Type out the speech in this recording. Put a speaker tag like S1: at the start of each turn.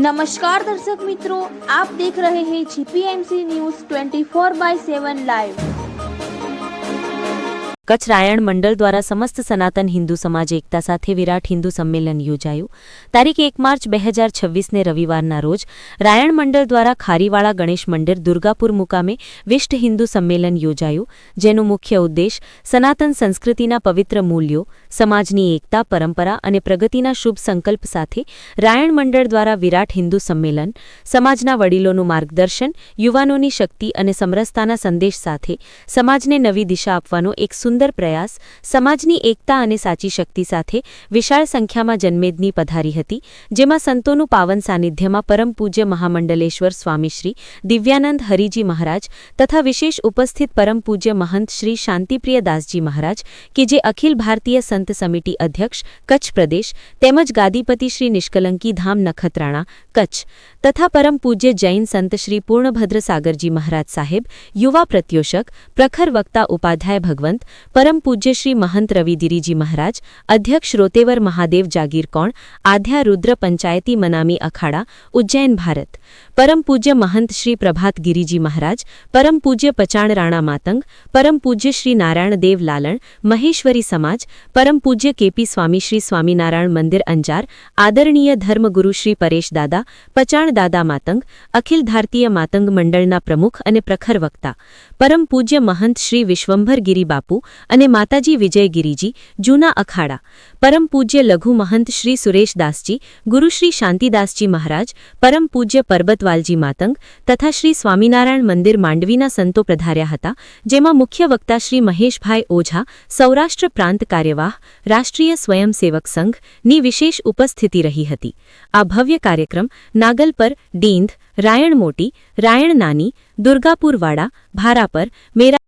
S1: नमस्कार दर्शक मित्रों, आप देख रहे हैं जीपीएमसी न्यूज़ 24/7 लाइव।
S2: કચ્છ રાયણ મંડળ દ્વારા સમસ્ત સનાતન હિન્દુ સમાજ એકતા સાથે વિરાટ હિન્દુ સંમેલન યોજાયું। તારીખ 1 માર્ચ 2026ને રવિવારના રોજ રાયણ મંડળ દ્વારા ખારીવાળા ગણેશ મંદિર દુર્ગાપુર મુકામે વિશ્વ હિન્દુ સંમેલન યોજાયું, જેનો મુખ્ય ઉદ્દેશ સનાતન સંસ્કૃતિના પવિત્ર મૂલ્યો, સમાજની એકતા, પરંપરા અને પ્રગતિના શુભ સંકલ્પ સાથે રાયણ મંડળ દ્વારા વિરાટ હિન્દુ સંમેલન, સમાજના વડીલોનું માર્ગદર્શન, યુવાનોની શક્તિ અને સમરસતાના સંદેશ સાથે સમાજને નવી દિશા આપવાનો એક સુંદર પ્રયાસ, સમાજની એકતા અને સાચી શક્તિ સાથે વિશાળ સંખ્યામાં જનમેદની પધારી હતી, જેમાં સંતોનું પાવન સાનિધ્યમાં પરમ પૂજ્ય મહામંડલેશ્વર સ્વામી શ્રી દિવ્યાનંદ હરિજી મહારાજ તથા વિશેષ ઉપસ્થિત પરમ પૂજ્ય મહંત શ્રી શાંતિપ્રિય દાસજી મહારાજ કે જે અખિલ ભારતીય સંત સમિતિ અધ્યક્ષ કચ્છ પ્રદેશ તેમજ ગાદીપતિ શ્રી નિષ્કલંકી ધામ નખત્રાણા કચ્છ તથા પરમ પૂજ્ય જૈન સંત શ્રી પૂર્ણભદ્ર સાગરજી મહારાજ સાહેબ, યુવા પ્રત્યોષક, પ્રખર વક્તા ઉપાધ્યાય ભગવંત, પરમ પૂજ્ય શ્રી મહંત રવિગીરીજી મહારાજ, અધ્યક્ષ રોતેવર મહાદેવ જાગીરકોણ, આધ્યા રુદ્ર પંચાયતી મનામી અખાડા, ઉજ્જૈન ભારત, પરમ પૂજ્ય મહંત શ્રી પ્રભાત ગિરીજી મહારાજ, પરમ પૂજ્ય પચાણ રાણા માતંગ, પરમ પૂજ્ય શ્રી નારાયણ દેવ લાલણ, મહેશ્વરી સમાજ, પરમ પૂજ્ય કેપી સ્વામી શ્રી સ્વામિનારાયણ મંદિર અંજાર, આદરણીય ધર્મગુરુ શ્રી પરેશ દાદા, પચાણ દાદા માતંગ, અખિલ ભારતીય માતંગ મંડળના પ્રમુખ અને પ્રખર વક્તા, પરમ પૂજ્ય મહંત શ્રી વિશ્વંભર ગિરી બાપુ અને માતાજી વિજયગીરીજી, જૂના અખાડા, પરમ પૂજ્ય લઘુ મહંત શ્રી સુરેશદાસજી, ગુરુ શ્રી શાંતિદાસજી મહારાજ, પરમ પૂજ્ય પરબતવાલજી માતંગ તથા શ્રી સ્વામિનારાયણ મંદિર માંડવીના સંતો પધાર્યા હતા, જેમાં મુખ્ય વક્તા શ્રી મહેશભાઈ ઓઝા, સૌરાષ્ટ્ર પ્રાંત કાર્યવાહ, રાષ્ટ્રીય સ્વયંસેવક સંઘની વિશેષ ઉપસ્થિતિ રહી હતી। આ ભવ્ય કાર્યક્રમ નાગલપર, ડીંધ, રાયણ મોટી, રાયણ નાની, દુર્ગાપુર વાડા, ભારાપર, મેરા